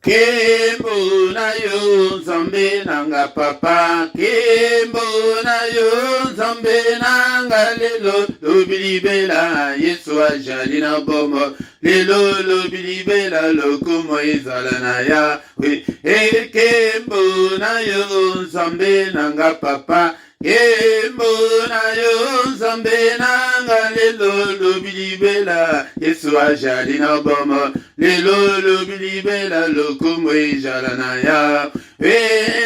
Kimbo na yo zambe nanga papa, kimbo na yo zambe nanga lelo lobilibela Yesu ajali na bomo lelo lobilibela lokumo izala na ya we kimbo na yo zambe nanga papa. Kimbo na yo zambe nanga lelo lobilibela Yesu ajali na bomo lelo lobilibela lokumo izala na ya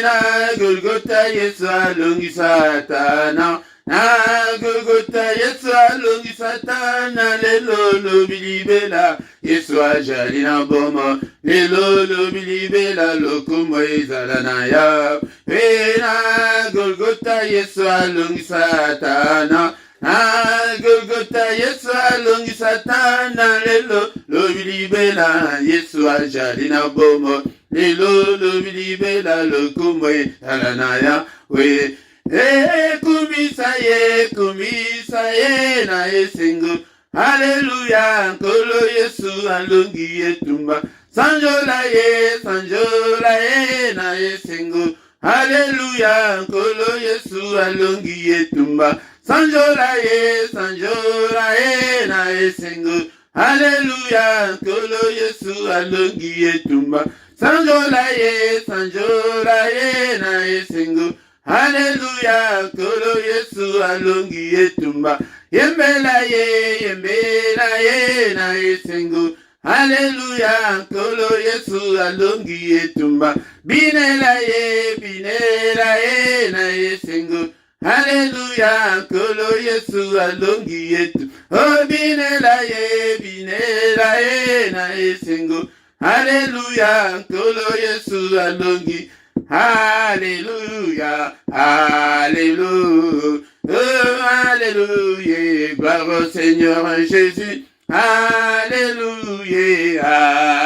na Golgotha Yesu alungi satana na Golgotha Yesu alungi satana lelo lobilibela Yesu ajali na bomo lelo lobilibela lokumo izala na ya na Golgotha Yesu alungi satana na Golgotha Yesu alungi satana lelo lobilibela Yesu ajali na bomo lelo lobilibela lokumo izala na ya we kumisa ye na esengo haleluya nkolo Yesu alungi etumba sanjola ye na esengo haleluya nkolo Yesu alungi etumba sanjola ye na esengo haleluya nkolo Yesu alungi etumba sanjola ye na esengo haleluya nkolo Yesu alungi etumba yembela ye na esengo haleluya nkolo Yesu alungi etumba binela ye na esengo haleluya nkolo Yesu alungi etumba oh binela ye na esengo haleluya nkolo Yesu alungi Alléluia, Alléluia, oh, Alléluia, gloire au Seigneur Jésus, Alléluia,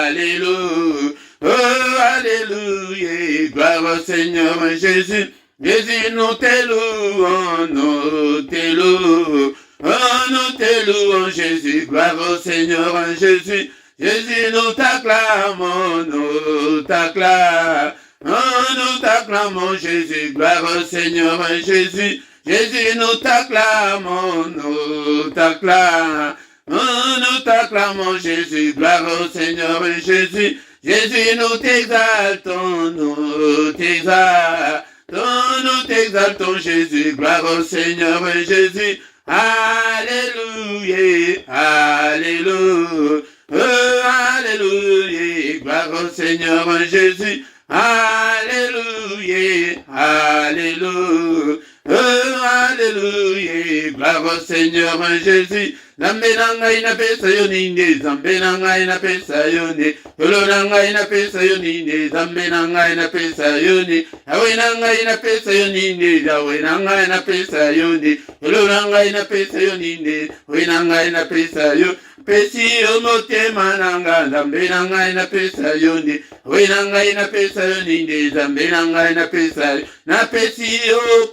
Alléluia, oh, Alléluia, gloire au Seigneur Jésus, Jésus nous te louons, nous te louons, oh, nous te louons Jésus, gloire au Seigneur Jésus, Jésus nous t'acclamons, nous t'acclamons. Oh, nous t'acclamons Jésus, gloire au Seigneur Jésus. Jésus, nous t'acclamons, nous t'acclamons. Oh, nous t'acclamons Jésus, gloire au Seigneur Jésus. Jésus, nous t'exaltons, nous t'exaltons. Nous t'exaltons Jésus, gloire au Seigneur Jésus. Alléluia, Alléluia. Oh, Alléluia, gloire au Seigneur Jésus. Alléluia, Alléluia, oh, Alléluia, gloire au Seigneur Jésus. Zambe nanga ina pesa yoninde, zambe nanga ina pesa yone, yolo nanga ina pesa yoninde, zambe nanga ina pesa yone, awe nanga ina pesa yoninde, awe nanga ina pesa yone, yolo nanga ina pesa yoninde, awe nanga ina pesa yone. Pesi motema nanga zambe nanga ina pesa yonde we nanga ina pesa yonde zambe nanga ina pesa na pesi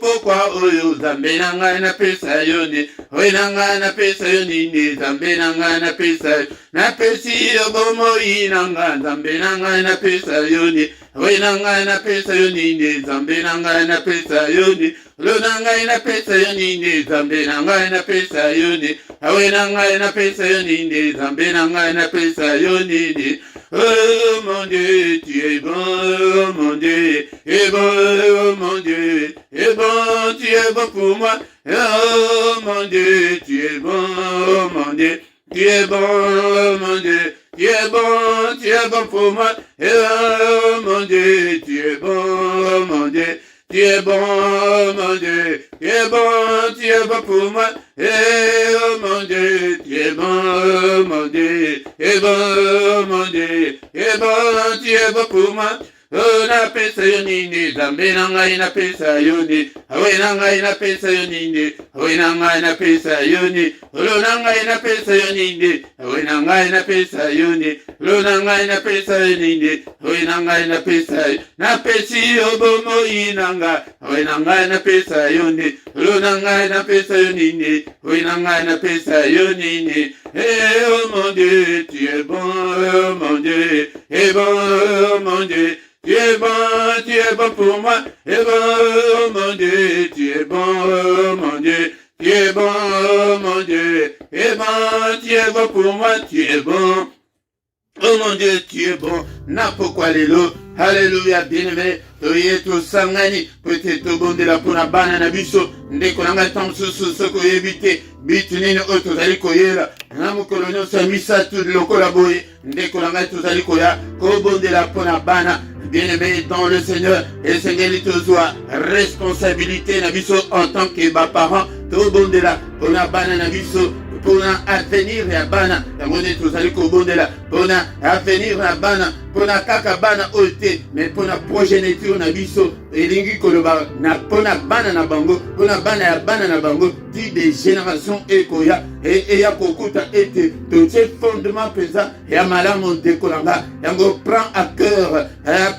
pokwa oyo zambe nanga ina pesa yonde we nanga ina pesa yonde zambe nanga ina pesa na pesi bomo inanga zambe nanga ina pesa yonde we nanga ina pesa yonde zambe nanga ina pesa yonde lo nanga ina pesa yonde zambe nanga ina pesa yonde we nanga ina pesa yonde zambe nanga ina pesa yonde. Oh mon Dieu, tu es bon, oh mon Dieu, et bon, oh mon Dieu, et bon, tu es bon pour moi. Oh mon Dieu, tu es bon, oh mon Dieu, tu es bon, oh mon Dieu, tu es bon pour moi. Oh mon Dieu, tu es bon, oh mon Dieu. Tu es bon, oh mon Dieu, tu es bon pour moi. Oh mon Dieu, tu es bon, oh mon Dieu, tu es bon, oh mon Dieu, tu es bon pour moi. na pesa yo nini zambe na ngai na pesa yo ni awe na ngai na pesa yo nini awe na ngai na pesa yo ni olo na ngai na pesa yo nini awe na ngai na pesa yo ni olo na ngai na pesa yo nini awe na ngai na pesa na pesi yo bomo inanga awe na ngai na pesa yo ni olo na ngai na pesa yo nini awe na ngai na pesa yo nini oh mon Dieu tu es bon oh mon Dieu et bon oh mon Dieu tu es bon pour moi, et bon, oh mon Dieu, tu es bon, oh mon Dieu, tu es bon, oh mon Dieu, et bon, tu es bon pour moi, tu es bon, oh mon Dieu, tu es bon, n'importe quoi les lots, alléluia, bien-aimé, toye to sangani, peut-être bon de la pona banana biso, ndeko nanga tamsu soko yebite, bitunini oto zali koyela, namu kolonyo sa misa tout lokola boye, ndeko nanga to zali koya, ko bon de la pona bana. Bien-aimé dans le Seigneur, et Seigneur, il te soit responsabilité en tant que parent, tout bon de la, pour la banane pour avenir à bana, la monnaie tous allez qu'au bon de la, pour avenir à bana, pour la kaka bana ote, mais pour la progéniture na biso, et l'ingi koloba, na pour la banana bango, pour la banana bango, dit des générations ekoya, et ya kokuta été, tout ces fondements pesants, et à malamon décolanga, yango prend à cœur,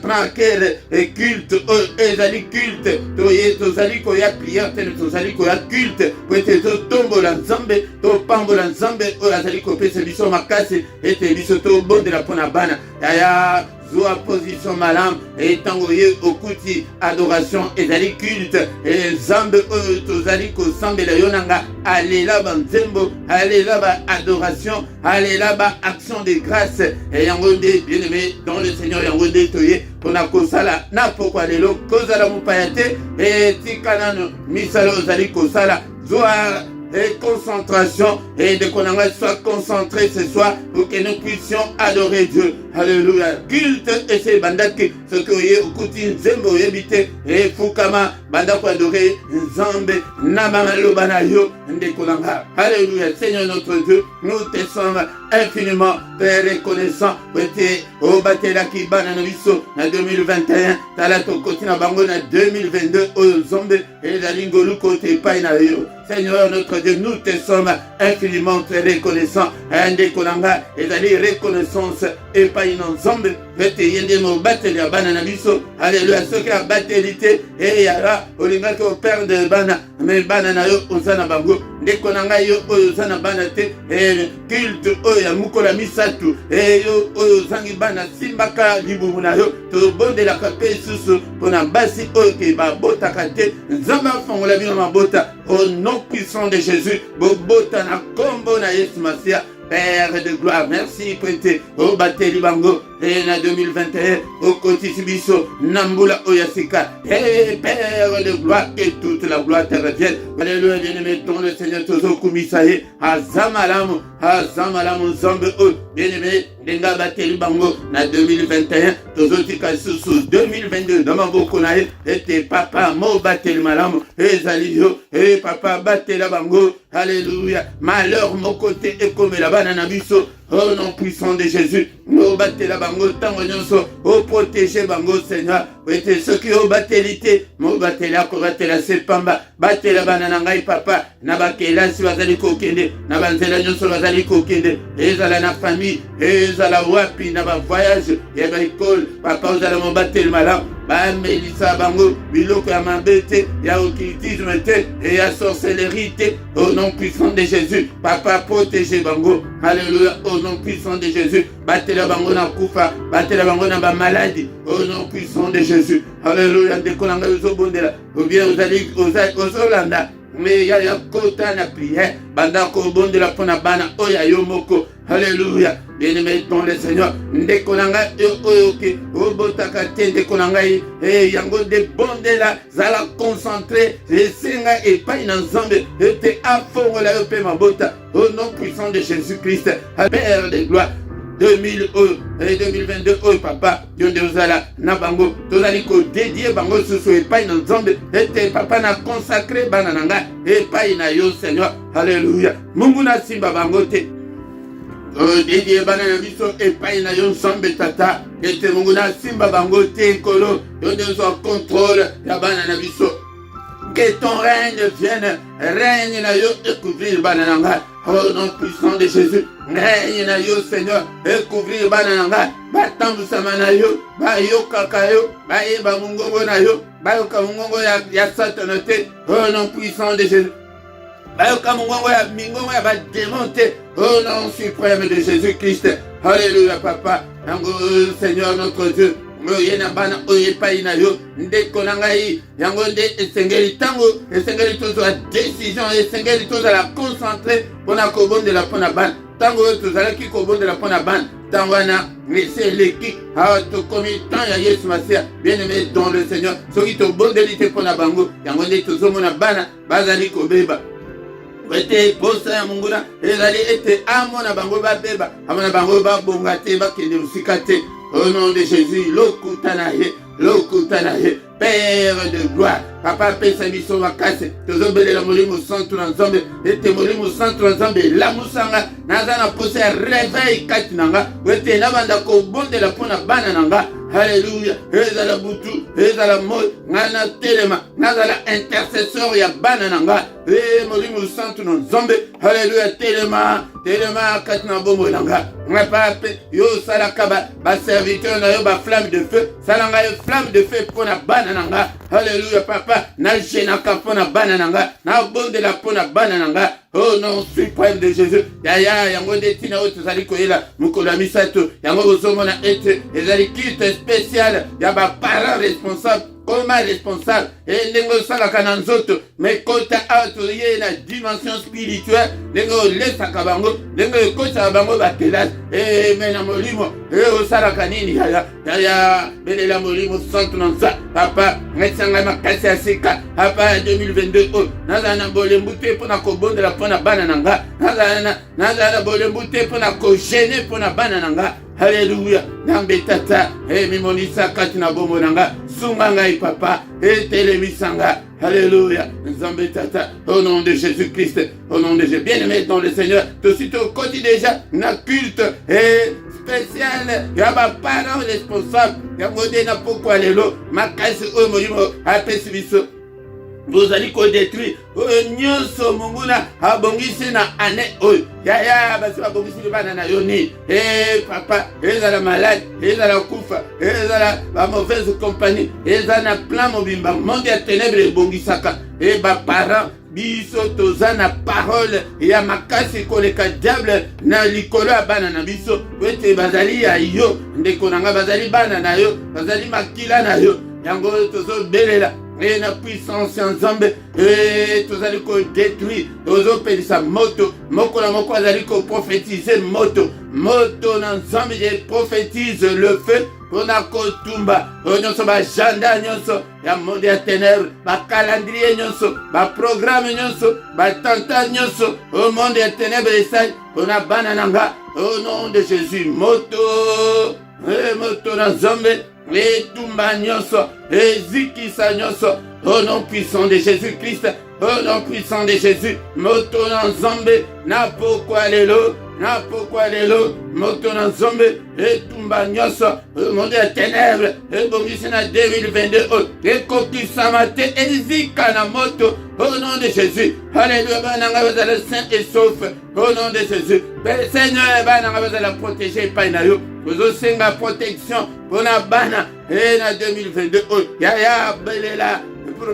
prend à cœur, et culte, et zali culte, tous allez koya prière, tous allez koya culte, peut-être tombe la zambe, to pambola zambe, azali kopé, c'est biso makasi, et biso to bon de la ponabana, ya Zoa position malam et tangoye okuti adoration et zali culte et zambe tozali ko sambe la yonanga allez là-bas nzembo allez là-bas adoration allez là-bas action de grâce et yangonde bien-aimé dans le Seigneur yangonde toye pona kosala na pourquoi lelo kozala mupayate et tikanano misalo zali kosala zoa et concentration et de qu'on soit concentré ce soir pour que nous puissions adorer Dieu. Alléluia. Culte et c'est bandaki ce que y est au côté Zembo yebite et Fukama bandako adorer Zambe Namama Lobanayo Ndekolanga. Alléluia. Seigneur notre Dieu, nous te sommes infiniment reconnaissants. Wete au batela ki bana biso na 2021 talato kotina bango na 2022 au Zambe et la lingolu côté paina yo. Seigneur notre Dieu, nous te sommes infiniment reconnaissants. Ndekolanga et d'aller reconnaissance et pas une ensemble. Vete yende mo bateli ya bana na biso. Alléluia. Ce qui a batelité et yara olinga ko père de bana mais bana na yo osana bango. Ndekolanga yo osana bana te et culte o ya mukola misatu et yo osangi bana simbaka libumu na yo to bonde la kape susu pona basi o ke ba bota kate nzamba fongola bino mabota au nom puissant de Jésus. Bobota na kombo na Yesu Masia. Père de gloire, merci prêté au Bateli Bango et na 2021 au Kotisibiso Nambula Oyasika et Père de gloire et toute la gloire te revienne. Alléluia, bien-aimé, ton le Seigneur Tozo Kumisaye Azamalamu Zambe O bien-aimé Denga Bateli Bango na 2021 Tozo Tika Susu 2022 Namambo Konae et tes papa Mo Bateli Malamu et Zalio et papa Bateli Bango. Alléluia, malheur mon côté et comme la banane biso. Au nom puissant de Jésus, nous battons la bango, tango nyonso, au protéger bango Seigneur. Oui, ceux qui ont battelité, nous battons la corate la sepamba, battez la bananangai papa, nabakela si wazali kokende, nabanzela nyonso wazali kokende, ezala na famille, ezala wapi, naba voyage, eba école, papa ozala mon battel malam, ba melisa bango, biloko ya mambete, ya occultisme te, et ya sorcellerie te, au nom puissant de Jésus, papa protégez bango, alléluia. Au nom puissant de Jésus, battez la bango na kufa, battez la bango na ba maladie, au nom puissant de Jésus, alléluia. Décolanga aux bondela, ou bien aux Hollanda, mais ya kota na prière, banda ko bondela pona bana oya yomoko, alléluia. Bien-aimé dans le Seigneur, ndekolanga oyoke, obotaka te ndekolanga et yango de bondela zala concentré, esenga et pas une ensemble, et afongola yo pe mabota, au nom puissant de Jésus-Christ, Père de gloire. 2000 et 2022 papa yonde ozala na bango tozali ko dédier bango susu epai na nzambe ete papa na consacré bana nanga epai na yo Seigneur. Alléluia. Mungu na simba bango te dédié banana biso et païna yon sambe tata et te munguna simba bango te kolo yon deso contrôle ya banana biso. Que ton règne vienne, règne na yo et couvrir banana. Oh nom puissant de Jésus, règne na yo Seigneur et couvrir banana. Batambu samana yo, ba yo kakayo, ba eba mungongo na yo, ba yo kamungongo ya satanote. Oh nom puissant de Jésus. Va démonter au nom suprême de Jésus-Christ. Alléluia, papa. Seigneur notre Dieu. Yena bana oyepa inayo ndekonangai yango nde esengeli tango esengeli tozo la décision esengeli tozo la concentrer pona kobondela pona ban tango tozala ki kobondela pona ban tango na laisser l'équipe a to komi tant ya Yesu Masia bien-aimé dans le Seigneur soki to bondelite pona bango yango nde tozo mona bana bazali kobeba ete posa ya munguna ezali ete amona bango babeba amona bango babonga te bakende musika te. Au nom de Jésus, l'okutanaye, Père de gloire, Papa pesa biso makase, tozobele la molimo santu na nzambe, ete molimo santu na nzambe, la musanga, naza na pose réveil kati nanga, wete nabanda ko bonde la pona bana nanga. Alléluia, ezala butu, ezala moi, ngana telema, nazala intercesseur ya bana nanga, molimo santu na nzambe. Alléluia, telema kati na bombo nanga. Pape, yo salaka ba serviteur na yo ba flamme de feu, salanga yo flamme de feu pona bana nanga. Alléluia, papa, na jenaka pona bana nanga, na bonde la pona bana nanga. Oh non, suprême de Jésus. Yaya, yango de tina o tozali koyela mukolo ya misato. Yango bozomona ete ezali culte spécial ya ba parents responsables. Comment responsable et nengo salaka na nzoto mais kota autorie na dimension spirituelle nengo lesa kabango nengo kota bango batelas et mena molimo et o salaka nini ya belela molimo santo nanza papa ngetsanga makasi asika papa 2022 oh nazana bolembute pona kobondela pona bana nanga nazana bolembute pona ko gêner pona bana nanga. Alléluia, nambe tata, mimonisa katina bomo nanga, sunganga papa, telemisanga. Alléluia, nambe tata, au nom de Jésus-Christ, au nom de Jésus, bien-aimé dans le Seigneur, tout de suite au quotidien déjà, na culte spécial, yaba parents responsables, yamode na pourquoi lelo, makasi o molimo, apesibiso. Vous allez ko détruire nyonso munguna abongisi na ane oy ya basi abongisi bana na yoni papa ezala malade ezala kufa ezala ba mauvaise compagnie ezala plan mobimba monde ya ténèbres ebongisaka ba parents biso tozana parole ya makasi koleka diable na likolo ya bana na biso wete bazali ya yo ndeko nanga bazali bana na yo bazali makila na yo yango tozo belela et la puissance ensemble et tous allez ko détruire aux pelisa moto moko na moko allez ko prophétiser moto ensemble je prophétise le feu pour na kotumba nyonso ba janda nyonso ya monde ya ténèbres ba calendrier nyonso ba programme nyonso ba tanta nyonso au monde ya ténèbres ça pour na banananga au nom de Jésus moto ensemble et tumba nyonso et zikisa nyonso au nom puissant de Jésus-Christ, au nom puissant de Jésus, moto nzambe na pourquoi lelo moto nzambe et tumba nyonso au monde des ténèbres et bongisi na 2022 et kokisa mate et zika na moto au nom de Jésus. Alléluia, bananga bazala saint et sauf au nom de Jésus. Seigneur, bananga bazala protéger pa na yo. Vous senga protection pour la bana et na 2022 ya belela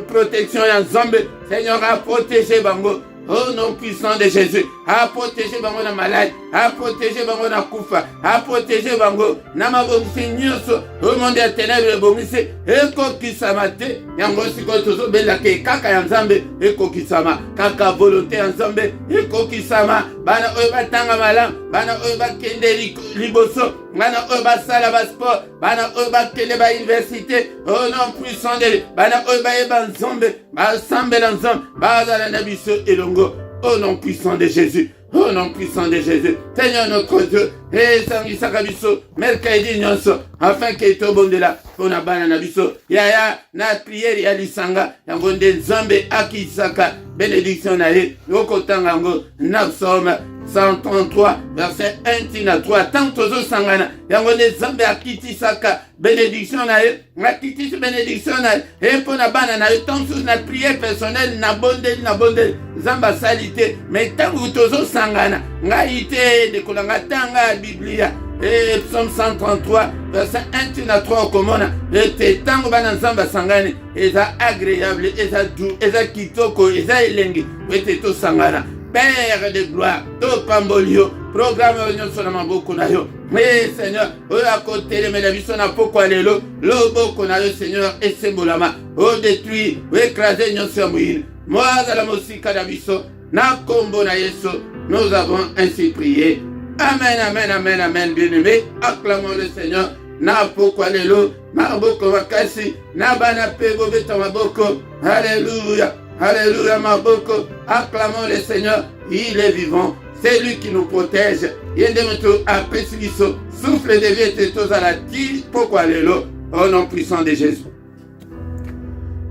protection ya nzambe. Seigneur a protégé bango au nom puissant de Jésus, a protégé bango na malade, a protégé bango na kufa, a protégé bango na mabongisi nyonso au monde ya ténèbres bongisi ekokisama te yango siko tozo belaka kaka ya nzambe ekokisama kaka volonté ya nzambe ekokisama bana oyo batanga malamu bana oyo bakende liboso bana oyo basala basport bana oyo bakende ba université au nom puissant de bana oyo bayeba nzambe basambela nzambe bazala na biso elongo au nom puissant de Jésus. Au nom puissant de Jésus, Seigneur notre Dieu, et sangisaka biso, mercredi nyonso, afin que to bondela, pona bana na biso, ya na prière ya lisanga, yango nde nzambe akisaka, bénédiction na ye, yokotanga ngo, na psaume 133 verset 1 tina 3 tant tozo sangana yango ne zambe akitisaka bénédiction na ye akitisi bénédiction na ye mpo na bana na ye tant sous na prière personnelle na bondeli zamba salite mais tango tozo sangana ngai te dekolanga tanga biblia et psaume 133 verset 1 tina 3 okomona ete tango bana nzambe asangani eza agréable eza doux eza kitoko eza elenge ete tosangana Père de gloire, to pambolio, programme nyonso na maboko na yo. Mais Seigneur, oyo akote me la biso na poko alelo, loboko na yo Seigneur esembolama, o détruire, o écraser nyonso ya moyini. Moaza la mosika na biso, na kombo na Yesu, nous avons ainsi prié. Amen, amen, amen, amen, bien-aimé. Acclamons le Seigneur. Na poko alelo, maboko makasi, na bana pego beta maboko. Alléluia. Alléluia, maboko. Acclamons le Seigneur. Il est vivant. C'est lui qui nous protège. Yendemeto apesiso. Souffle de vie et tous à la ti. Pourquoi alléluia? Au nom puissant de Jésus.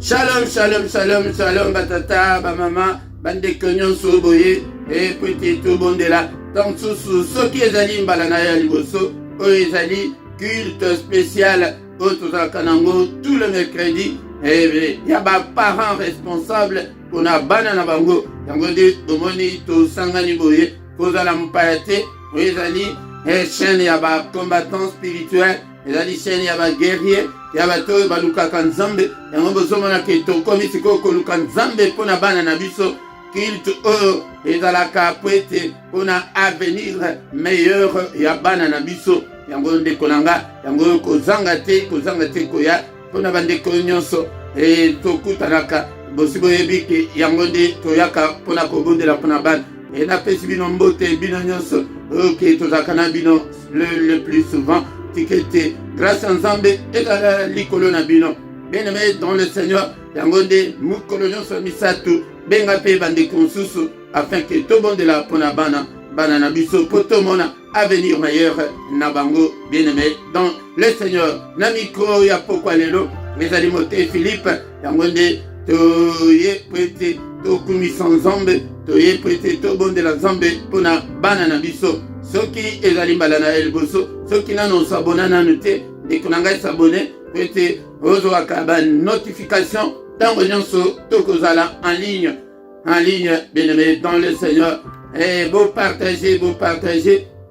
Shalom, shalom, shalom, shalom, batata, bamama, bande kenyon soboye, et petit tout bon de là. Donc, ce qui est allé mbalanaya liboso, ezali culte spécial au Kanango tout le mercredi. Et il y a des parents responsables pour la banane bango. Yango de omoni to sangani boye, koza la mpayate, ezali chaîne ya ba combattant spirituel, ezali chaîne ya ba guerrier, ya ba to baluka kanzambe, yango bozomona ke to komisi ko koluka nzambe pona banana biso. Culte ezalaka poete pona avenir meilleur ya banana biso. Yango ndekolanga, yango kozanga te koya pona bandeko nyonso e tokutanaka bosibo yebiki yango nde toyaka pona kobondela pona bana e napesi bino mbote bino nyonso oke tozalaka na bino le plus souvent tikete grâce à Nzambe ezala likolo na bino bien-aimé dans le Seigneur yango nde mokolo nyonso misato benga mpe bandeko mosusu afin ke tobondela pona bana na biso po tomona avenir meilleur na bango bien-aimé dans le Seigneur. Na micro ya pokwa lelo ezali mote Philippe yango nde toye prete tokumisa Nzambe toye prete tobondela Nzambe mpona bana na biso soki ezali mbala na liboso soki nano osabona nanu te ndeko na ngai sabone prete ozwaka ba notification ntango nyonso tokozala en ligne bien-aimé dans le Seigneur. Et vous partagez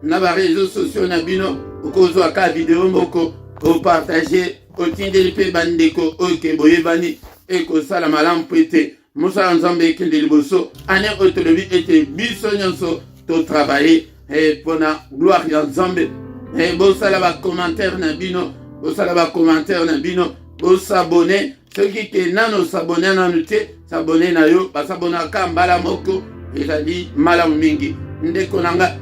na ba réseaux sociaux na bino okozwa ka vidéo moko ko partager otindeli pe bandeko oke boyebani e ko sala malamu pete musa Nzambe kende liboso ane otolobi ete biso nyonso to travailler et pona gloire ya Nzambe e bo sala ba commentaire na bino bo s'abonner ceux qui ke nano s'abonner nanu te s'abonner na yo ba s'abonner ka mbala moko ezali malamu mingi ndeko nanga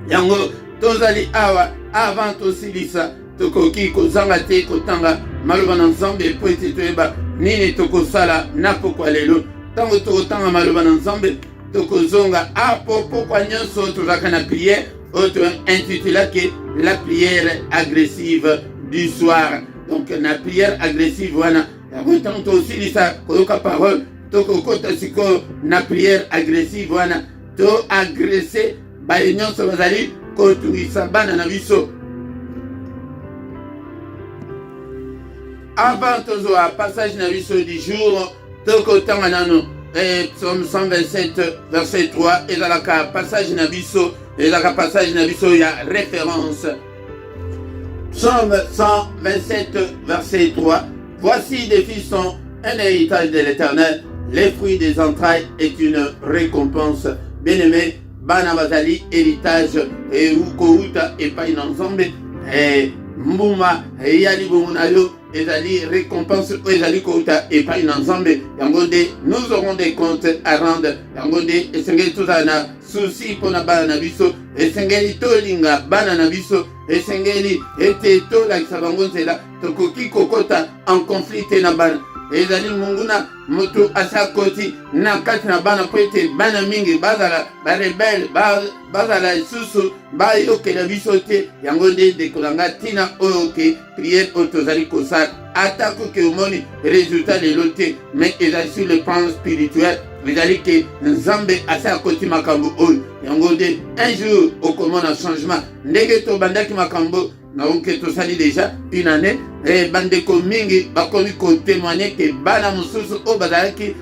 yango tozali awa avant tosilisa tokoki kozanga te kotanga maloba na Nzambe po ete toyeba nini tokosala na pokwa lelo ntango tokotanga maloba na Nzambe tokozonga apo pokwa nyonso tozalaka na prière oyo tointitulaki la prière agressive du soir. Donc na prière agressive wana yango ntango tosilisa koyoka parole tokokota sikoyo na prière agressive wana to agresse baye nyonso bazali kotungisa bana na biso. Avant tozwa passage na biso du jour tokotanga nano psaume 127 verset 3 ezalaka passage na biso ya référence. Psaume 127 verset 3. Voici des fils sont un héritage de l'Éternel, les fruits des entrailles est une récompense. Bien-aimé, bana bazali héritage et ukouta et pas na Nzambe et mbuma yali bomunayo ezali récompense ezali kouta et pas na Nzambe yango nde nous aurons des comptes à rendre yango nde esengeli tozana souci pona bana na biso esengeli tolinga bana na biso esengeli ete tolakisa bango nzela tokoki kokota en conflit na bana ezali munguna moto asakoti na kati na bana po ete bana mingi bazala barebele bazala lisusu bayokela biso te yango nde dekolanga ntina oyo ke priere oyo tozali kosala atako ke omoni résultat lelo te mais ezali sur le plan spirituel ezali ke nzambe asala koti makambo oyo yango nde un jour okomona changement ndenge tobandaki makambo naoke tosali deja pinane bandeko mingi bakomi kotémoigner ke bana mosusu oyo bazalaki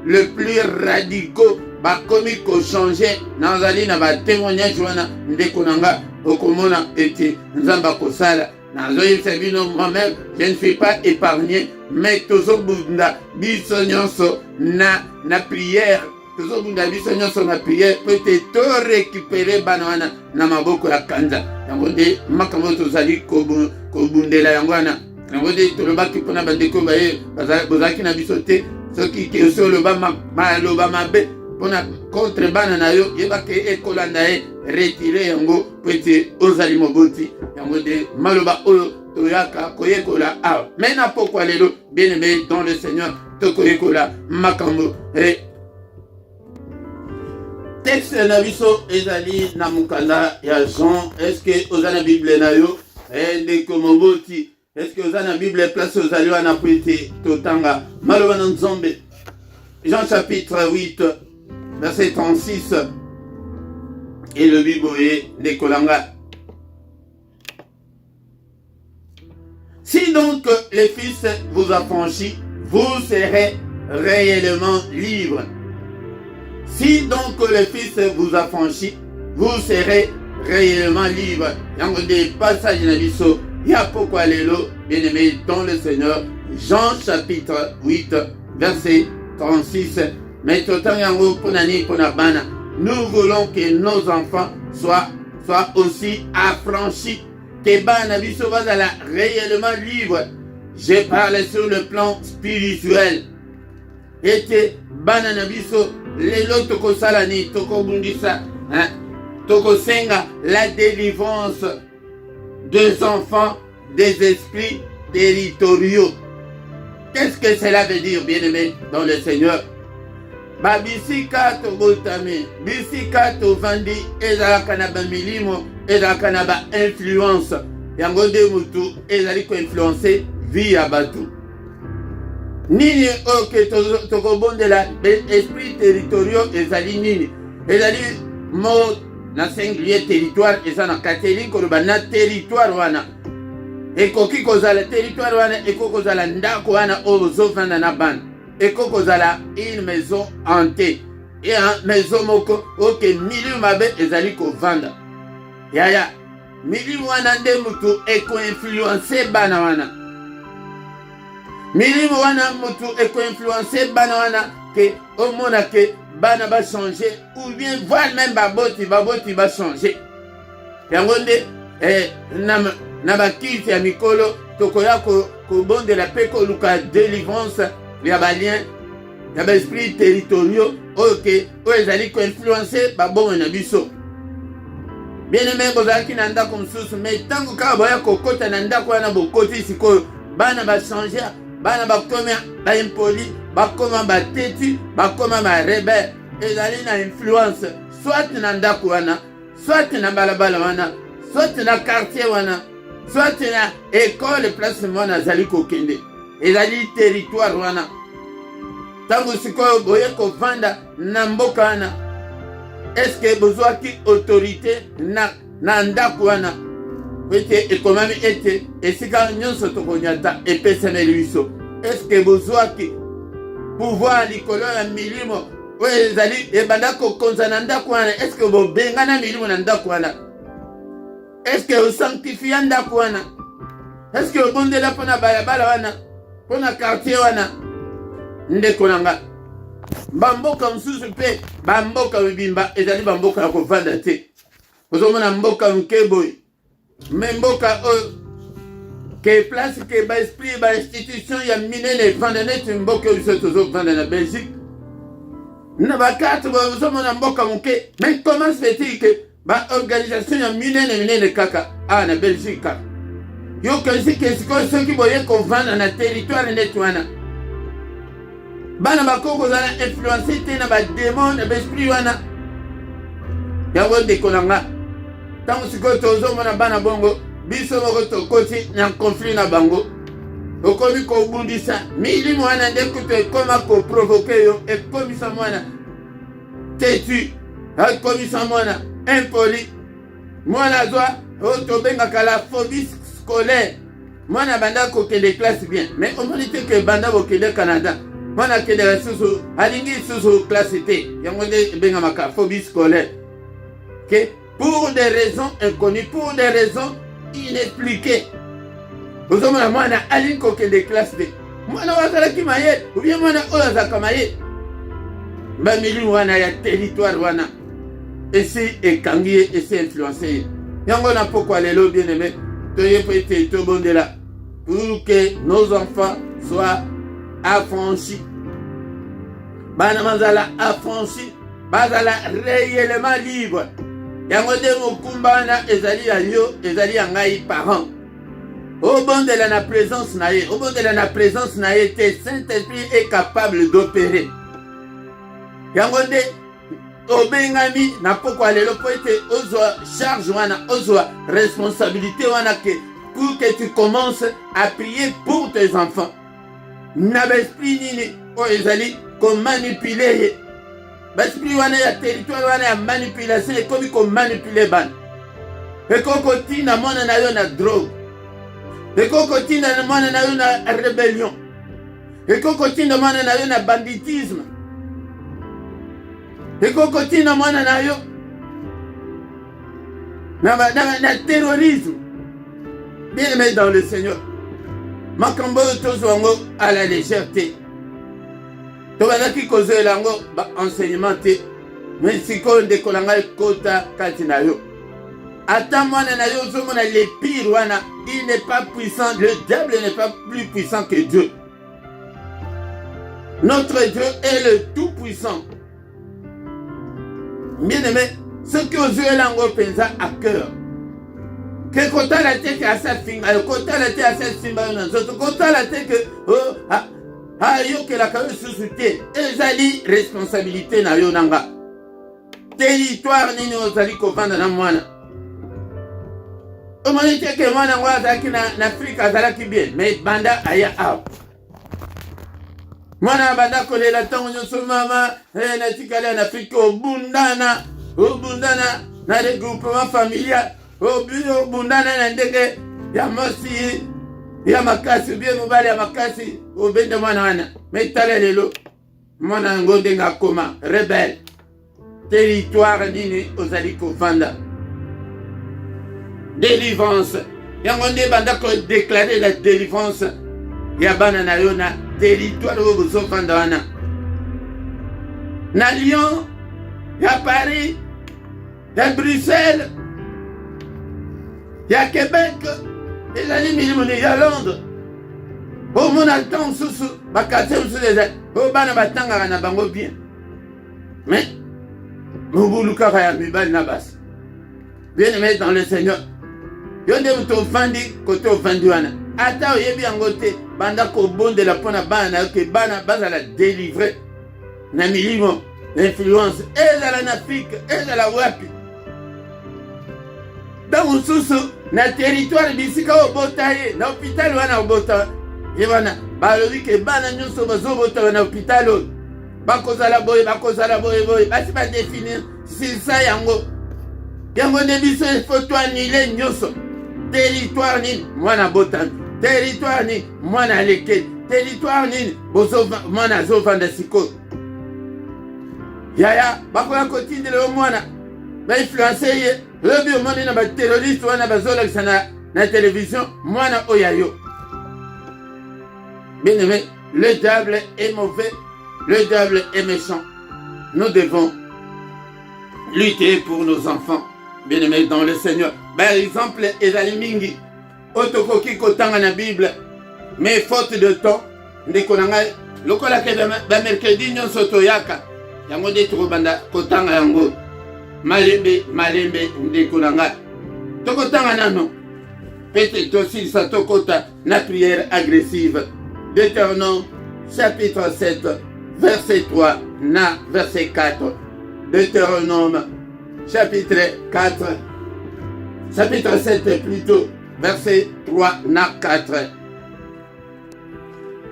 le plus radicaux bakomi kochange nazali na batémoignage wana ndeko na nga okomona ete nzambe akosala nazoyebisa bino moi-même je ne suis pas épargné mais tozobunda biso nyonso na prière tozobunda biso nyonso na prière po ete torécupere bana wana na maboko ya kanza yango nde makambo tozali kobundela yango wana yango nde tolobaki mpona bandeko baye bozalaki na biso te soki osi oloba maloba mabe mpona contre bana na yo yebaki ekolanda ye retire yango po ete ozali moboti yango nde maloba oyo toyaka koyekola awa me na pokwa lelo bien aimé dans le Seigneur tokoyekola makambo texte na biso ezali na mokanda ya Jean. Est-ce que oza na bible na yo ndeko moboti? Est-ce que oza na bible place ozali wana po ete totanga maloba na nzambe? Jean chapitre 8 verset 36 et le biboye ndeko langa. Si donc le Fils vous affranchit, vous serez réellement libre. Si donc le Fils vous affranchit, vous serez réellement libre. Yango de passage na biso ya pokwa lelo bien aimé dans le Seigneur. Jean chapitre 8 verset 36. Mais totan yango ponani pona bana. Nous voulons que nos enfants soient aussi affranchis. Que bana biso bazala réellement libre. Je parle sur le plan spirituel. Et bana na biso lelo toko salani toko bundisa toko senga la délivrance des enfants des esprits territoriaux. Qu'est-ce que cela veut dire, bien-aimé dans le Seigneur? Ba bisika to botame, bisika to vandi ezalaka na ba milimo, ezalaka na ba influence. Yango de mutu ezali ko influencer vie ya batu. Nini oke toko bondela esprit territoriaux ezali nini? Ezali mo na singulier territoire ezana catholique ko na territoire wana. Ekoki kozala territoire wana ekoki kozala ndako wana ozofanda na bana. Eko kozala une maison hantée. Et une maison moko oke milieu mabe ezali ko vanda. Yaya milieu wana nde mutu eko influencer bana wana. Milieu wana mutu eko influencer bana wana ke omona ke bana ba changer ou bien voir même baboti ba changer. Yango nde na bakiti ya mikolo tokoya ko bondela pe ko luka délivrance ya balien ya ba esprit territoriaux oke o ezali ko influencer babongo na biso. Bien aimé bozalaki na ndako mosusu mais tango kaka boya kokota na ndako wana bokoti sikoyo bana ba changer bana bakoma ba impoli bakoma bateti bakoma ba rebelle ezali na influence soit na ndako wana soit na balabala wana soit na quartier wana soit na école place mwana azali kokende ezali territoire wana. Tango sikoyo boye kovanda na mboka wana est-ce que bozwaki autorité na ndako wana ete ekomami ete esika nyonso tokonyata epesameli biso? Est-ce que bozwaki pouvoir likolo ya milimo oyo ezali ebanda kokonza na ndako wana? Est-ce que bobengana milimo na ndako wana? Est-ce que osanctifia ndako wana? Est-ce que obondela mpona balabala wana mpona quartier wana? Ndeko nanga bamboka mosusu mpe bamboka mibimba ezali bamboka ya kovanda te. Ozomona mboka mkeboy me mboka oyo ke place ke ba esprit ba institution ya minene vanda neti mboka oyo biso tozovanda na Belgique na bakarte ozomona mboka moke. Mais comment se fait-il que ba organisation ya minene kaka na Belgique kaka yo kasi ke sikoyo soki boye kovanda na territoire neti wana bana bakoko zala influencer te na ba démon na esprit wana yango ndeko nanga. Tango sikoyo tozomona bana bongo biso moko tokoti na conflit na bango okomi kobundisa milimo wana nde kutu ekoma koprovoke yo, ekomisa mwana têtu, ekomisa mwana impoli, mwana azwa oyo tobengaka la phobie scolaire. Mwana banda kokende classe bien, mais omoni te ke banda bokende Canada mwana akendeka susu alingi susu classe te, yango nde ebengamaka phobie scolaire. Okay? Pour des raisons inconnues, pour des raisons inexpliquées. Vous avez un mwana alingi kokende classe te, mwana wazalaki maye ou bien mwana oyo azalaka maye bamili wana ya territoire wana esi ekangi ye, esi influencé ye. Yango na pokwa lelo bien aimé toye po ete tobondela pour que nos enfants soient affranchis. Bana mazala affranchis, bazala réellement libre. Yango de mokumba wana ezali ya yo, ezali ya ngai parent. Obondela na présence na ye, obondela na présence na ye te, Saint-Esprit est capable d'opérer. Yango de obengami na pokwa lelo po ete ozwa charge wana, ozwa responsabilité wana ke pour que tu commences à prier pour tes enfants. N'abesprit nini o ezali ko manipuler ye. Besprit wana ya territoire wana ya manipulation ekomi ko manipuler ban. Ekoko tina mwana na yo na drogue. Ekoko tina mwana na yo na rébellion. Ekoko tina mwana na yo na banditisme. Ekoko tina mwana na yo na terrorisme. Bien aimé dans le Seigneur, makambo tozwango à la légèreté. Tobazaki kozela yango ba enseignement te, mais sikoyo ndeko na ngai kota kati na yo. Ata mwana na yo ozomona le pire wana, il n'est pas puissant, le diable n'est pas plus puissant que Dieu. Notre Dieu est le tout puissant. Bien aimé, ce que ozwe lango penza à cœur. Que kota la tête à sa finga, kota la tête à sa simba na zoto, kota la tête que yo que la kawe susute, ezali responsabilité na yo nanga. Territoire nini ozali kovanda na mwana. Omoni te ke mwana ngwa azalaki na Afrique azalaki bien, mais banda aya aw. Mwana banda kolela tango nyonso mama, na tikali en Afrique obundana na regroupement familial. Obundana na ndenge ya mosi ya makasi bien mobali ya makasi obende mwana wana metala lelo mwana ngo ndenga koma rebelle territoire nini ozali kovanda délivrance yango nde banda ko déclarer la délivrance ya bana na yo na territoire oyo bozovanda wana na Lyon ya Paris ya Bruxelles ya Québec, ezali milimo ya Londres. Au mona temps susu bakate susu les o bana batangaka na bango bien. Mais mobulu kaka ya mibali na basi. Bien aimé dans le Seigneur. Yo nde muto ofandi kote ofandi wana. Ata oyebi yango te banda kobondela mpona bana na yo ke bana bazala délivré na milimo influence ezala na Afrique ezala wapi. Dans mosusu na territoire bisika obota ye na hôpital wana obota ye wana balobi ke bana nyonso bazobota na hôpital oyo bakozala boye basi badéfinir sisa yango nde biso ifo toanile nyonso territoire nini mwana botami territoire nini mwana alekeli territoire nini mwana azovanda sikoyo yaya bakoya kotindela yo mwana bainfluence ye lobi omoni na baterroriste wana bazolakisa na télévision mwana oyayo. Bien aimé, le diable est mauvais, le diable est méchant. Nous devons lutter pour nos enfants, bien aimés dans le Seigneur. Par exemple, ezali mingi otokoki kotanga na Bible, mais faute de temps ndeko na ngai lokola ke ba mercredi nyonso toyaka yango nde tokobanda kotanga yango malembe ndeko na ngai tokotanga nano pete tosilisa tokota na prière agressive. Deutéronome chapitre 7 verset 3 na verset 4. Deutéronome chapitre 7 plutôt verset 3 na 4.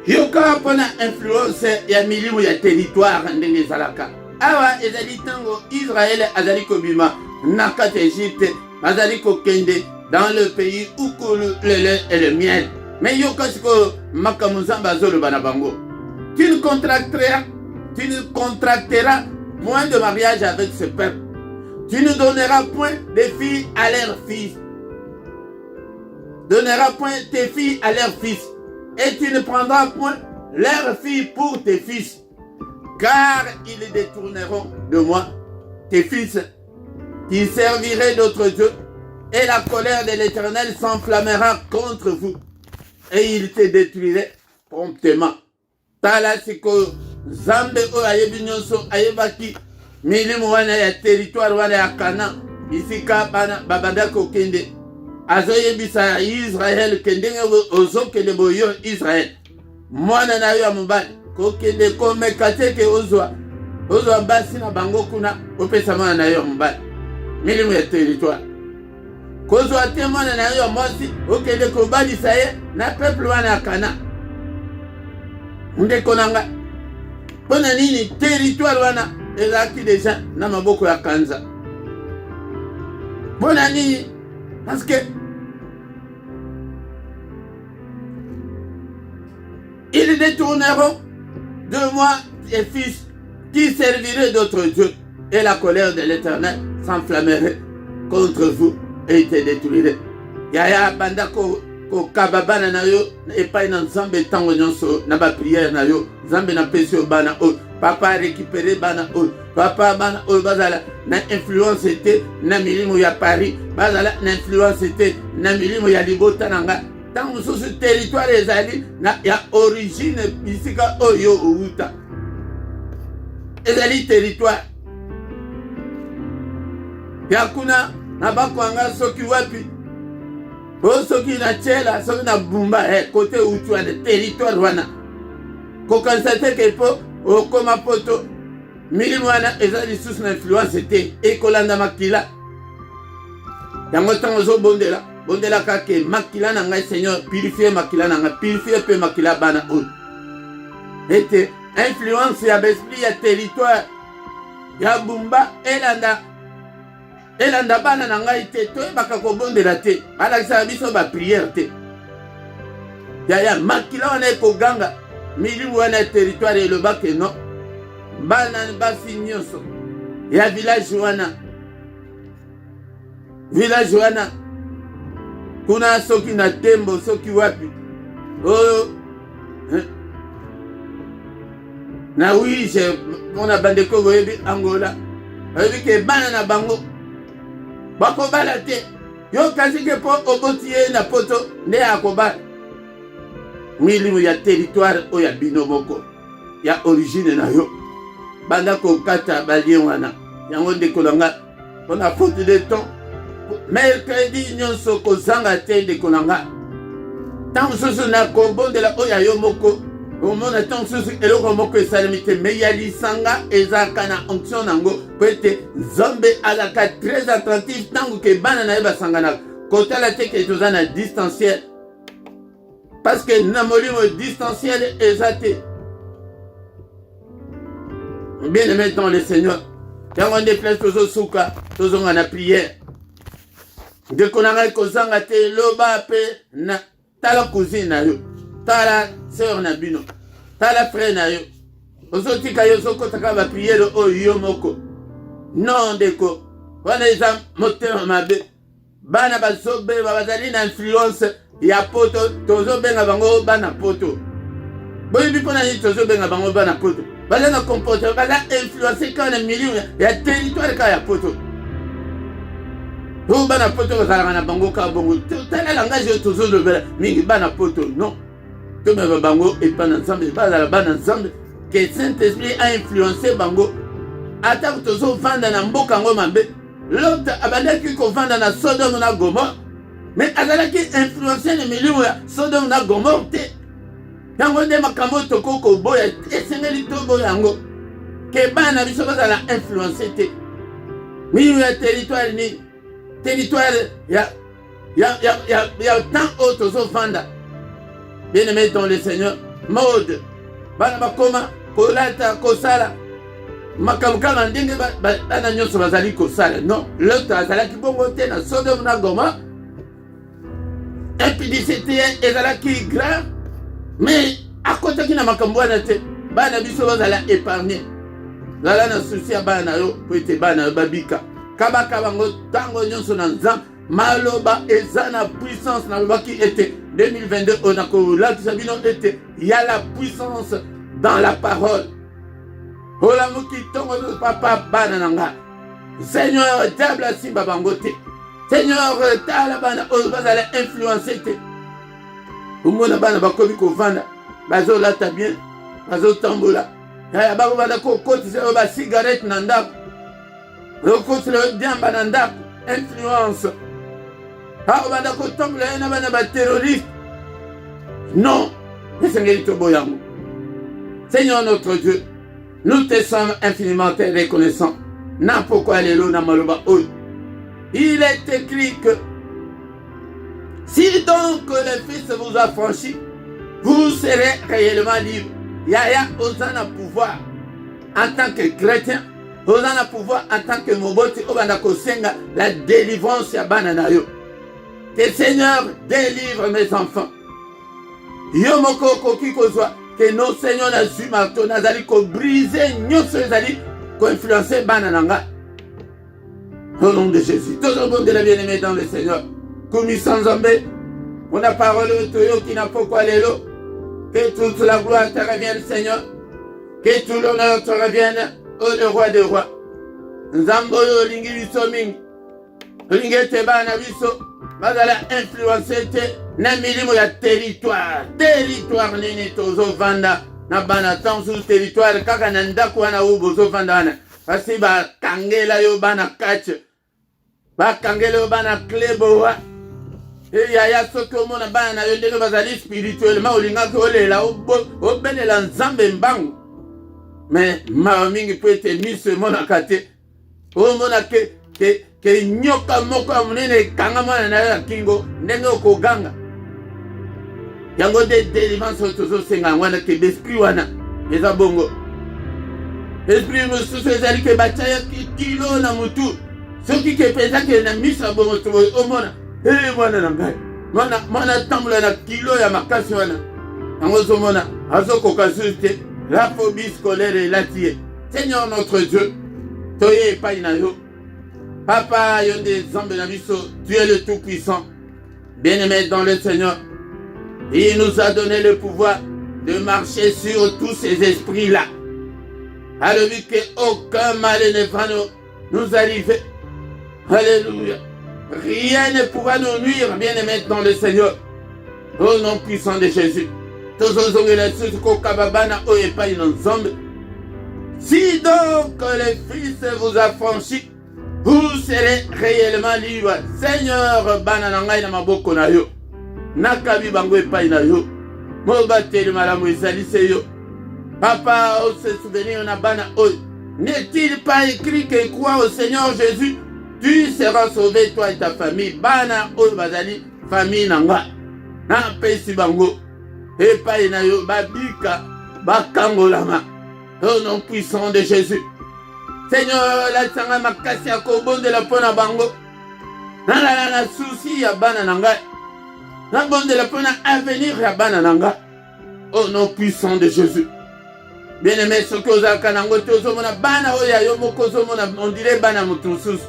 yoka pona influence ya milimo ya territoire ndenge ezalaka awa ezali tango Israël azali kobima na kati Égypte azali kokende dans le pays où coule le lait et le miel. Mais yoka siko makambo Nzambe azoloba na bango. Tu ne contracteras point de mariage avec ce peuple. Tu ne donneras point des filles à leurs fils. Donneras point tes filles à leurs fils. Et tu ne prendras point leurs filles pour tes fils. Car ils détourneront de moi tes fils qui serviraient d'autres dieux. Et la colère de l'Éternel s'enflammera contre vous. Et il te détruirait promptement. Tala siko Zambe o ayebi nyonso ayebaki milimo wana ya territoire wana ya Kana isika bana babanda kokende azoyebisa Israël kendenge ozokende boyo Israël mwana na yo ya mobali kokende komekate ke ozwa basi na bango kuna opesa mwana na yo ya mobali milimo ya territoire kozwa te mwana na yo ya mwasi okende kobalisa ye na peuple wana ya Kana ndeko nanga pona nini territoire wana ezalaki deja na maboko ya Kanza pona nini parce que ils détourneront de moi les fils qui serviraient d'autres dieux et la colère de l'Éternel s'enflammerait contre vous et il te détruirait yaya banda ko kababana na yo epai na Nzambe tango nyonso na ba prière na yo Nzambe na pesi yo bana o papa récupérer bana o papa bana o bazala na influence te na milimo ya Paris bazala na influence te na milimo ya libota nanga tango soso territoire ezali na ya origine bisika oyo outa ezali territoire ya kuna na bakwanga soki wapi soki na chela soki na bumba côté utu wana territoire wana kokonstate ke po okoma poto milimo wana eza lisusu na influence te ekolanda makila yango ntango ozobondela kake makila na ngai Seigneur purifie makila na ngai purifie mpe makila bana oyo ete influence ya besprit ya territoire ya bumba elanda bana na ngai te toyebaka kobondela te alakisaka biso bapriere te yaya makila wana ekoganga milimo wana ya territoire elobake no bana basi nyonso ya village wana kuna soki na tembo soki wapi oyo na wije mpona bandeko boyebi Angola oyebi ke bana na bango bakobala te yo kasi ke po oboti ye na poto nde akobala milimo ya territoire oyo ya bino moko ya origine na yo banda kokata balien wana yango ndeko na nga mpona faute de temps mercredi nyonso kozanga te ndeko na nga ntango mosusu na kobondela oyo ya yo moko omona ntango mosusu eloko moko esalemi te me ya lisanga ezalaka na onction nango po ete Nzambe azalaka très attentif ntango ke bana na ye basanganaka kotala te ke toza na distanciel parce que na molimo distanciel eza te bien aimé dans le Seigneur yango nde place tozosuka tozonga na prière ndeko na ngai kozanga te loba mpe na tala cousine na yo tala sœur na bino tala frère na yo ozotika yo ozokotaka bapriere oyo yo moko non ndeko wana eza motema mabe bana bazobeba bazali na influence ya poto tozobenga bango bana poto boyebi mpona nini tozobenga bango bana poto baza na comportement baza influence kaka na milio ya territoire kaka ya poto oyo bana poto bazalaka na bango kaka bongo tala langage oyo tozolobela mingi bana poto non tomeba bango epa na Nzambe bazala bana Nzambe ke Saint-Esprit a influencé bango atako tozovanda na mboka yango mabe Lot abandaki kovanda na Sodome na Gomorre mais azalaki influencé na milimo ya Sodome na Gomorre te yango nde makambo tokoko boya esengeli toboya yango ke bana biso bazala influencé te milimo ya territoire ni territoire ya temps oyo tozovanda bien aimé dans le Seigneur mode bana bakoma kolata kosala makambo kaka ndenge bana nyonso bazali kosala. Non, Lot azalaki bongo te na Sodome na Gomorrhe. Impudicité ezalaki grave, mais akotaki na makambo wana te. Bana biso bazala épargné, zala na susi ya bana yo po ete bana yo babika kabaka bango ntango nyonso na Nzambe. Maloba eza na puissance na lobaki ete 2022 on a kolakisa bino ete y a la puissance dans la parole. Olamuki tongo papa bana nanga Seigneur diable asimba bango te. Seigneur tala bana oyo bazala influencer te. Umona bana bakomi kovanda bazolata bien bazotambola yaya bakobanda kokotisa oyo basigarete na ndako okotisa oyo diamba na ndako influence bakobanda kotambola ye na bana baterroriste. Non, esengeli toboya yango. Seigneur notre Dieu, nous te sommes infiniment reconnaissants. Na pourquoi lelo na maloba oyo. Il est écrit que si donc le Fils vous a franchi, vous serez réellement libre. Yaya osana pouvoir en tant que chrétien, osana pouvoir en tant que moboti obanda kosenga la délivrance ya bana na yo. Que Seigneur délivre mes enfants. Yo moko koki kozwa que nos Seigneur na su marteau nazali ko briser nyonso ezali ko influencer bana nanga. Au nom de Jésus, tout le monde de la bien-aimée dans le Seigneur. Koumi sans Zambé, on a parole au toyo qui n'a pas quoi l'élo. Que toute la gloire te revienne, Seigneur. Que tout l'honneur te revienne, au roi des rois. Nzambo yo lingi biso mingi. Lingi te bana biso. Bazala influencer te na milimo ya territoire. Territoire nini tozo vanda. Na bana tant sur territoire kaka na ndako wana ubozo vanda wana. Kasi ba kangela yo bana catch. Ba kangela yo bana klebo wa. Et yaya soki omona bana na yo ndenge bazali spirituellement olingaki olela obelela Nzambe mbangu. Mais mawa mingi po ete miso emonaka te. Omona ke nyoka moko ya monene ekanga mwana na yo ya kingo ndenge okoganga. Yango de délivrance oyo tozosenga yango wana ke besprit wana eza bongo. Esprit mosusu ezali ke batiaki kilo na mutu. Soki ke pezaki na miso ya bongo omona mwana na ngai mwana tambola na kilo ya makasi wana yango ozomona azokoka susu te. La phobie scolaire elati ye. Seigneur notre Dieu, toye epai na yo papa yo nde Nzambe na biso, tu es le tout puissant bien-aimé dans le Seigneur. Il nous a donné le pouvoir de marcher sur tous ces esprits là, alléluia, qu'aucun mal ne va nous arriver. Alléluia. Rien ne pourra nous nuire, bien-aimés dans le Seigneur. Au nom puissant de Jésus. Si donc le Fils vous a franchi, vous serez réellement libre. Seigneur, bananangai na maboko na yo. Nakabi bango epai na yo. Mobateli malamu ezalise yo. Papa, on se souvenir na bana oy. N'est-il pas écrit que crois au Seigneur Jésus, tu seras sauvé, toi et ta famille. Bana oyo bazali famille nanga. Na pesi bango. Epai na yo babika bakangolama. Au nom puissant de Jésus. Seigneur, la tsanga makasi ya kobonde la pona bango. Na souci ya bana nanga. Na bonde la pona avenir ya bana nanga. Au nom puissant de Jésus. Bien-aimé, ce que vous avez kanango tozomona bana oya yo moko zomona on dirait bana mutusus.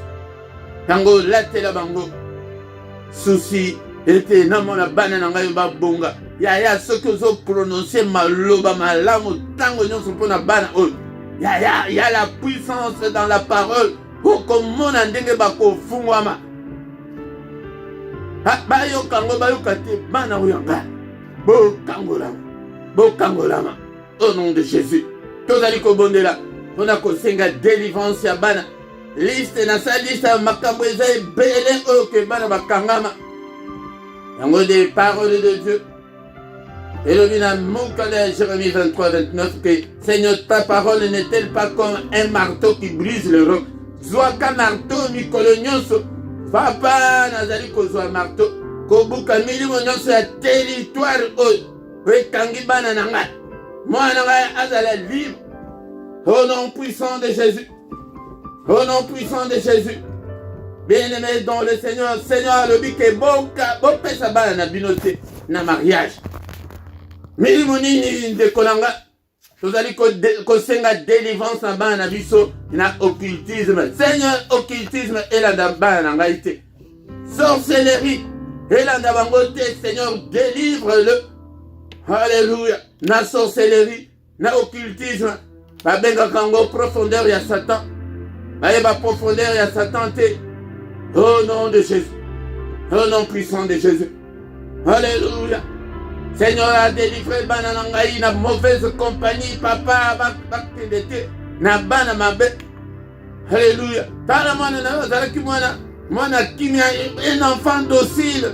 Tango latela bango. Souci était namona bana nanga yo babonga. Ya ce que vous avez prononcé maloba malamu tango nyonso pona bana oyo. Ya la puissance dans la parole. Pour komona ndenge bako fungwama. Bayo kango bayo kate bana oyanga. Bo kangolama. Au nom de Jésus. Tozali kobondela. On a kosenga délivrance ya bana. Liste na sa liste makambo eza ebele oyo ke bana bakangama. Yango des paroles de Dieu. Et le bina Moukale Jérémie 23-29 que Seigneur ta parole n'est-elle pas comme un marteau qui brise le roc. Zwaka marteau mikolo nyonso. Papa nazali kozwa marteau. Kobuka milimo nyonso ya territoire oyo. ekangi bana na ngai mwana na ngai azala libre au nom puissant de Jésus. Au nom puissant de Jésus. Bien-aimé dans le Seigneur, Seigneur le bike boka bopesa bana na binote na mariage. Milimo nini ndekolanga tozali kosenga délivrance na bana na biso na occultisme. Seigneur, occultisme elanda bana na ngai te. Sorcellerie elanda bango te. Seigneur, délivre-le. Alléluia. Na sorcellerie, na occultisme, babengaka yango profondeur ya Satan. Bayeba profondeur ya Satan te. Au nom de Jésus. Au nom puissant de Jésus. Alléluia. Seigneur a délivré bana na ngai na mauvaise compagnie. Papa bakende te na bana mabe. Alléluia. Tala mwana na ozalaki mwana kimia, un enfant docile.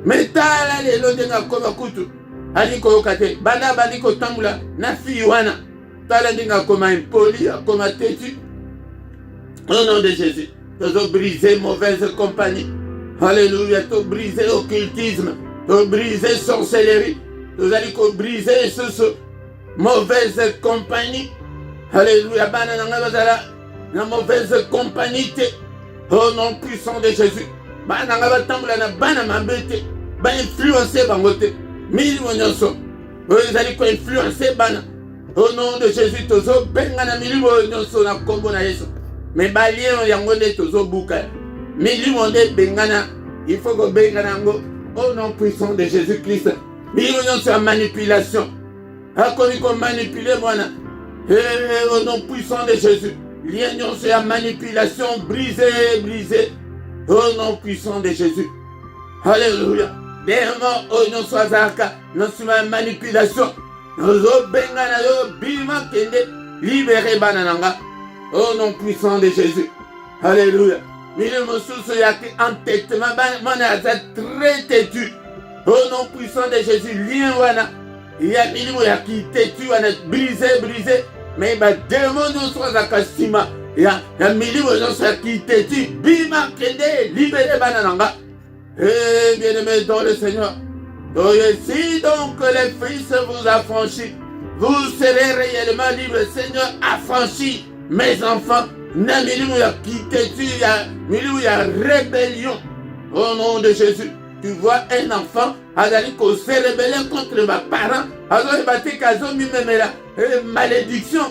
Mais tala lelo ndenga koma kutu. Ali koyoka te. Bana bali kotambula na fille wana. Tala ndenga koma impoli, koma têtu. Au nom de Jésus. Tu as brisé mauvaise compagnie. Alléluia. Tu as brisé occultisme. Tu as brisé sorcellerie. Tu as brisé ce mauvaise compagnie. Alléluia. Bana nanga bazala na mauvaise compagnie te. Au nom puissant de Jésus. Bana nanga batambula na bana mabete. Ba influencer bango te. Mili monyoso. Vous allez influencer bana. Au nom de Jésus, tozo benga na mili monyoso na kombo na Yesu. Mais balien yango nde tozo buka. Mili monde bengana, il faut que bengana ngo au nom puissant de Jésus-Christ. Mili monyoso ya manipulation. Akomi ko manipuler mwana. Au nom puissant de Jésus. Lien nyonso ya manipulation brisé. Au nom puissant de Jésus. Alléluia. Démon au nom soazaka, non suma manipulation. Nous bengana yo bima kende libéré banananga. Au nom puissant de Jésus. Alléluia. Mille mosusu yaki entêtement manaza très têtu. Au nom puissant de Jésus, lien wana. Il y a mille yaki têtu wana brisé. Mais ba démon nous soazaka sima. Il y a mille mosusu yaki têtu bima kende libéré banananga. Eh bien-aimés dans le Seigneur, si donc les fils vous affranchissent, vous serez réellement libres. Seigneur, affranchis mes enfants. Na milieu ya quitté, milieu ya rébellion. Au nom de Jésus, tu vois un enfant, Azali ko se rébeller contre mes parents, Azali bate kazo mi memela, malédiction,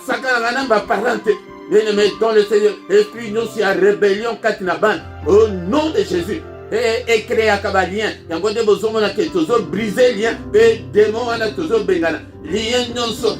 sakana na ba parente. Bien-aimé dans le Seigneur, esprit nous si à rébellion katinaban. Au nom de Jésus. Et créer un cabalien. Il y a des besoins qui sont brisés, lien. Et démons qui sont bengana. Lien non so.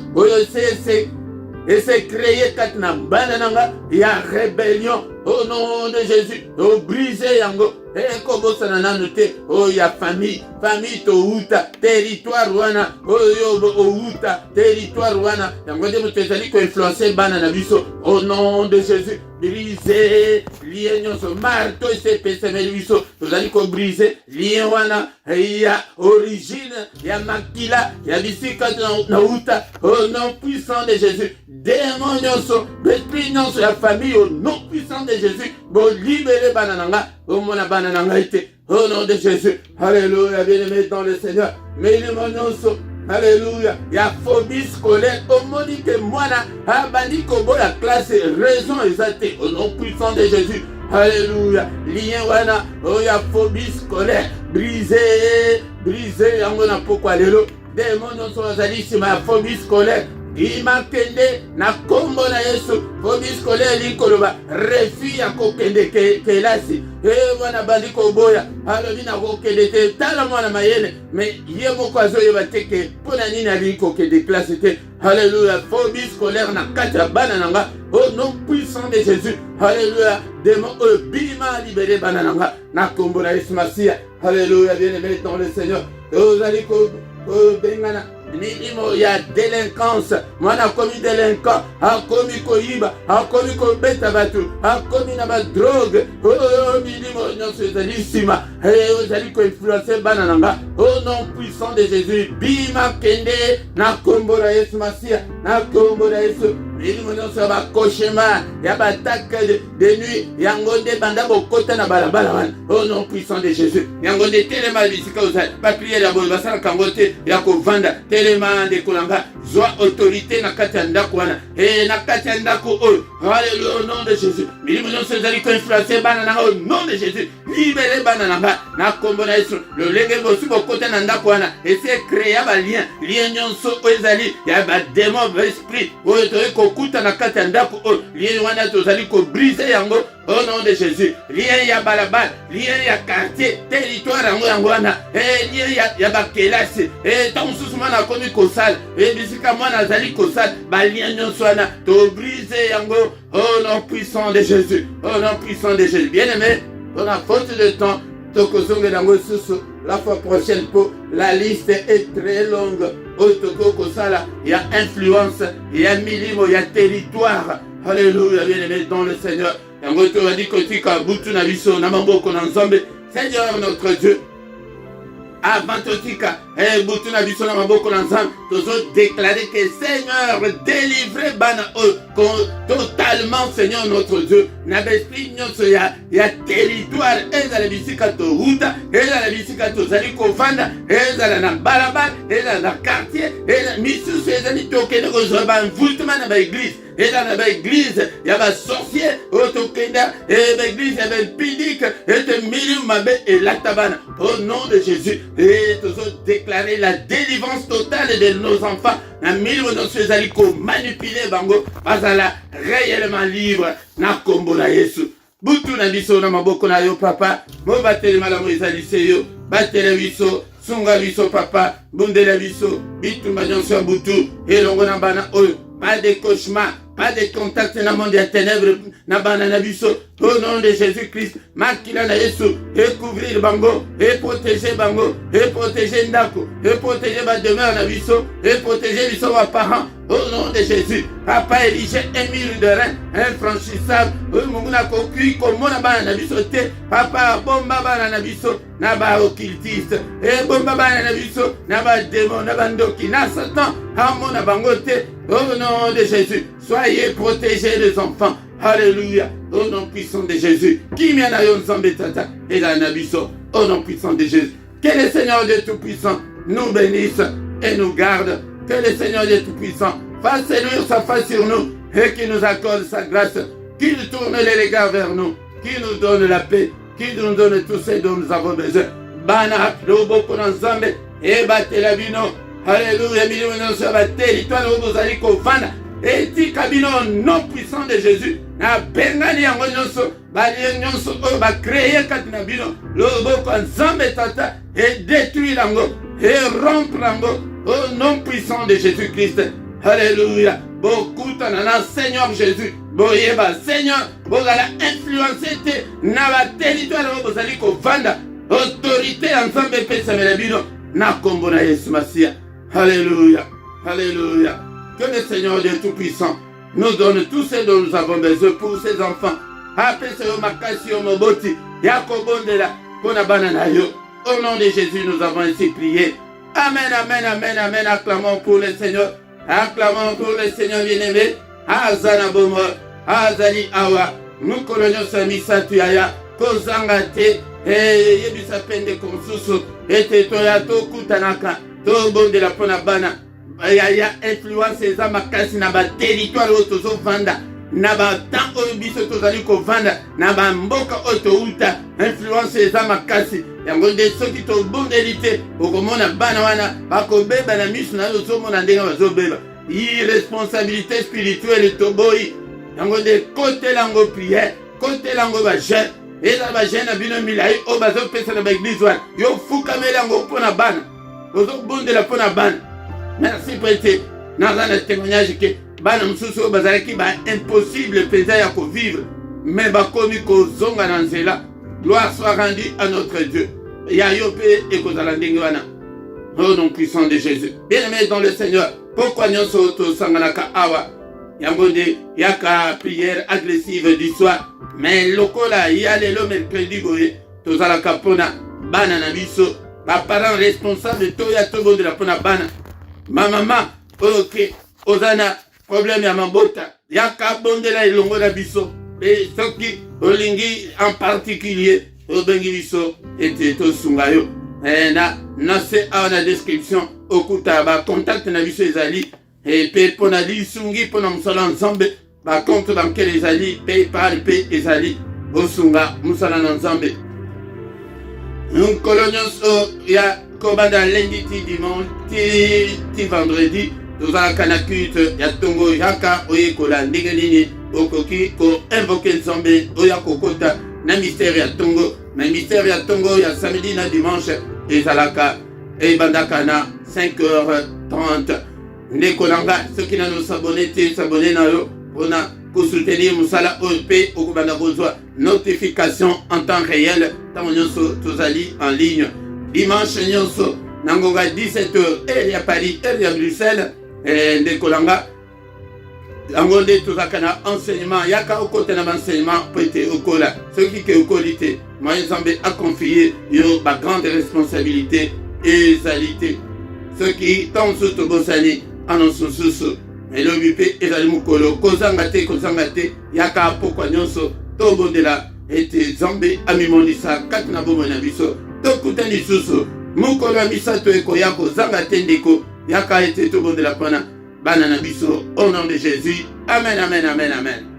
Et c'est créé katina banananga. Il y a rébellion. Au nom de Jésus. Au brisé yango. Et comme ça n'a noté. Oh, il y a famille. Famille to uta. Territoire wana. Oh, yo uta. Territoire wana. Il y a des gens qui ont influencé banana biso. Au nom de Jésus. Brisé. Lien non so. Marteau et c'est péché mais biso. Vous allez qu'on brisé. Lien wana. Il y a origine. Il y a makila. Il y a bisika na uta. Au nom puissant de Jésus. Démon non so. Esprit non so. La famille au nom puissant de Jésus. Bon libérer banananga. Au mon banananga été. Au nom de Jésus. Alléluia. Bien-aimé dans le Seigneur. Mais le mononso. Alléluia. Il y a phobie scolaire. Au monique moana. Abani kobo la classe. Raison exacte. Au nom puissant de Jésus. Alléluia. Lien wana. Oh, il y a phobie scolaire. Brisé. Yangona pourquoi lelo. Démon non so azali si ma phobie scolaire. Imakende na kombo na Yesu phobie scolaire likoloba refi ya kokende kelasi wana bandi koboya alobi na kokende te tala mwana mayele mais ye moko azoyeba te ke mpona nini ali kokende classe te. Alléluia. Phobie scolaire na kati ya bana nanga au nom puissant de Jésus. Alléluia. Démon bima libéré bana nanga na kombo na Yesu Masia. Alléluia. Bien-aimé dans le Seigneur, ozali ko bengana il y a délinquance. Moi, a commis délinquant, a commis koiba, a commis kobeta batu, a commis na ba drogue. Oh, minimo, non, c'est alissima. Et vous allez influencer banananga. Au nom puissant de Jésus, bima kende, na kombo la Yesu Masia, na kombo la Yesu. milimo nyonso ya bakoshema ya batake de nuit yango nde banda bokota na balabala wana. Au nom puissant de Jésus, yango nde telema bisika ozali bapriere ya boye basalaka yango te ya kovanda. Telema ndeko nanga, zwa autorité na kati ya ndako wana na kati ya ndako oyo. Alléluia, au nom de Jésus. Milimo nyonso ezali koinfluencer bana nanga, au nom de Jésus. Libere bana nanga na kombo na Yesu. Lolenge bosi bokota na ndako wana ese créer ba lien nyonso oyo ezali ya ba démon esprit oyo toye kokuta na kati ya ndako oyo. Lien wana tozali ko briser yango au nom de Jésus. Lien ya balabala, lien ya quartier, territoire yango wana lien ya bakelasi tango mosusu mwana akomi kosala bisika mwana azali kosala balien nyonso wana to briser yango au nom puissant de Jésus. Au nom puissant de Jésus. Bien aimé, on a faute de temps. Tokozonge nango susu la fois prochaine pour la liste est très longue. Otoko kosala, il y a influence, il y a milimo, il y a territoire. Alléluia, bien aimé dans le Seigneur. Yango to wadi kotika butu na biso na mamboko na nzambe. Seigneur notre Dieu, avant totika butu na biso na maboko na nzambe, tozo déclarer que Seigneur délivre bana totalement Seigneur notre Dieu na besprit nyonso ya territoire ezala bisika to huta ezala bisika to zali kovanda ezala na balabala ezala na quartier ezala misusu ezali tokende kozwa ba mvultuma na ba église ezala na ba église ya ba sorcier otokenda ba église ya ba impidique ete milieu mabe elata bana au nom de Jésus. Et tozo déclarer la délivrance totale de nos enfants. Na milieu nyonso ezali ko manipuler bango bazala réellement libre na kombo na Yesu. Butu na biso na maboko na yo papa, mo batele malamu ezali seyo, batele biso, sunga biso papa, bundela biso, bitumba nyonso ya butu, elongo na bana oyo, pas de cauchemar, pas de contact na monde ya ténèbres na bana na biso. Au nom de Jésus-Christ, makila na Yesu, et couvrir bango, et protéger bango, et protéger ndako, et protéger ba demeure na biso, et protéger biso ba parents. Au nom de Jésus, papa érigé un mur de rein infranchissable. Munguna kokui komona bana na biso te, papa bomba bana na biso na ba occultiste, et bomba bana na biso na ba démon na bandoki na Satan amona bango te. Au nom de Jésus, soyez protégés les enfants. Alléluia, au nom puissant de Jésus. Qui m'en a yon zambe tata et la nabiso, au nom puissant de Jésus. Que le Seigneur Dieu Tout-Puissant nous bénisse et nous garde. Que le Seigneur Dieu Tout-Puissant fasse luire sa face sur nous et qu'il nous accorde sa grâce. Qu'il tourne les regards vers nous, qu'il nous donne la paix, qu'il nous donne tout ce dont nous avons besoin. Bana, loboko na zambe, et batela bino. Alléluia, miliono sur la territoire où vous allez kovana. Et ti kabino non puissant de Jésus. Na bengani yango nyonso, balien nyonso oyo ba créer katina bino. Loboko nzambe tata et détruire yango et rompre yango au nom puissant de Jésus-Christ. Alléluia. Beaucoup na Seigneur Jésus. Boyeba Seigneur, bozala influencer te na ba territoire où vous allez kovanda. Autorité ensemble pesa melabino na kombo na Yesu Masia. Alléluia. Alléluia. Que le Seigneur Dieu Tout-Puissant nous donne tout ce dont nous avons besoin pour ses enfants. Après ce makasi omoboti, yakobondela pona banana yo. Au nom de Jésus, nous avons ainsi prié. Amen, amen, amen, amen. Acclamons pour le Seigneur. Acclamons pour le Seigneur bien-aimé. Azana bomo, azali awa. Nous colonions samisa tuyaya. Kozangate, yebisa pende konsusu. Ete toyato kutanaka. Tobondela pona bana. Ya influence eza makasi na ba territoire oyo tozovanda na ba temps oyo biso tozali kovanda na ba mboka oyo touta influence eza makasi yango nde soki tobondeli te okomona bana wana bakobeba na miso na yo ozomona ndenge bazobeba irresponsabilité spirituelle toboyi yango nde kotelango prière kotelango bajeune eza bajeune na bino milai oyo bazopesa na baeglise wana yo fukamelango mpo na bana ozobondela mpo na bana. Merci pour être dans un témoignage que bana mususu bazalaki ba impossible pesa ya ko vivre mais ba komi ko zonga na nzela. Gloire soit rendue à notre Dieu. Ya yope et ko zalandingi wana. Au nom puissant de Jésus. Bien-aimés dans le Seigneur, pourquoi nyonso to sanganaka awa yangonde yaka prière agressive du soir mais lokola ya lelo mercredi boye to zalaka pona bana na biso ba parents responsables to ya to bonde la pona bana. Ma maman, ok, Ozana, problème ya mabota yaka bondela elongo na biso pe soki olingi en particulier obengi biso ete tosunga yo na se awa na description okuta bacontact na biso ezali pe mpo na lisungi mpo na mosala nzambe bacompte bancaire ezali paypal mpe ezali bosunga mosala na nzambe nkolo nyonso ya kobanda lundi ti dimanche ti vendredi tozalaka na culte ya ntongo yaka oyekola ndenge nini okoki koinvoke nzambe oya kokota na mystère ya ntongo na mystère ya ntongo ya samedi na dimanche ezalaka ebandaka na 5h30 ndeko na nga soki nano sabone te sabone na yo mpona kosoutenir mosala oyo mpe okobanda kozwa notification en temps réel ntango nyonso tozali en ligne dimanche nyonso na ngonga 17h heure ya Paris heure ya Bruxelles ndeko na nga yango nde tozalaka na enseignement yaka okota na baenseignement mpo ete okola soki ke okoli te moye nzambe aconfie yo bagrande responsabilité ezali te soki ntango mosusu tobosani anonso mosusu elobi mpe ezali mokolo kozanga te yaka pokwa nyonso tobondela ete nzambe amimonisa kati na bomoi na biso tokuta lisusu mokolo ya misato ekoya kozanga te ndeko yaka ete tobondela mpona bana na biso au nom de Jésus amen amen amen amen.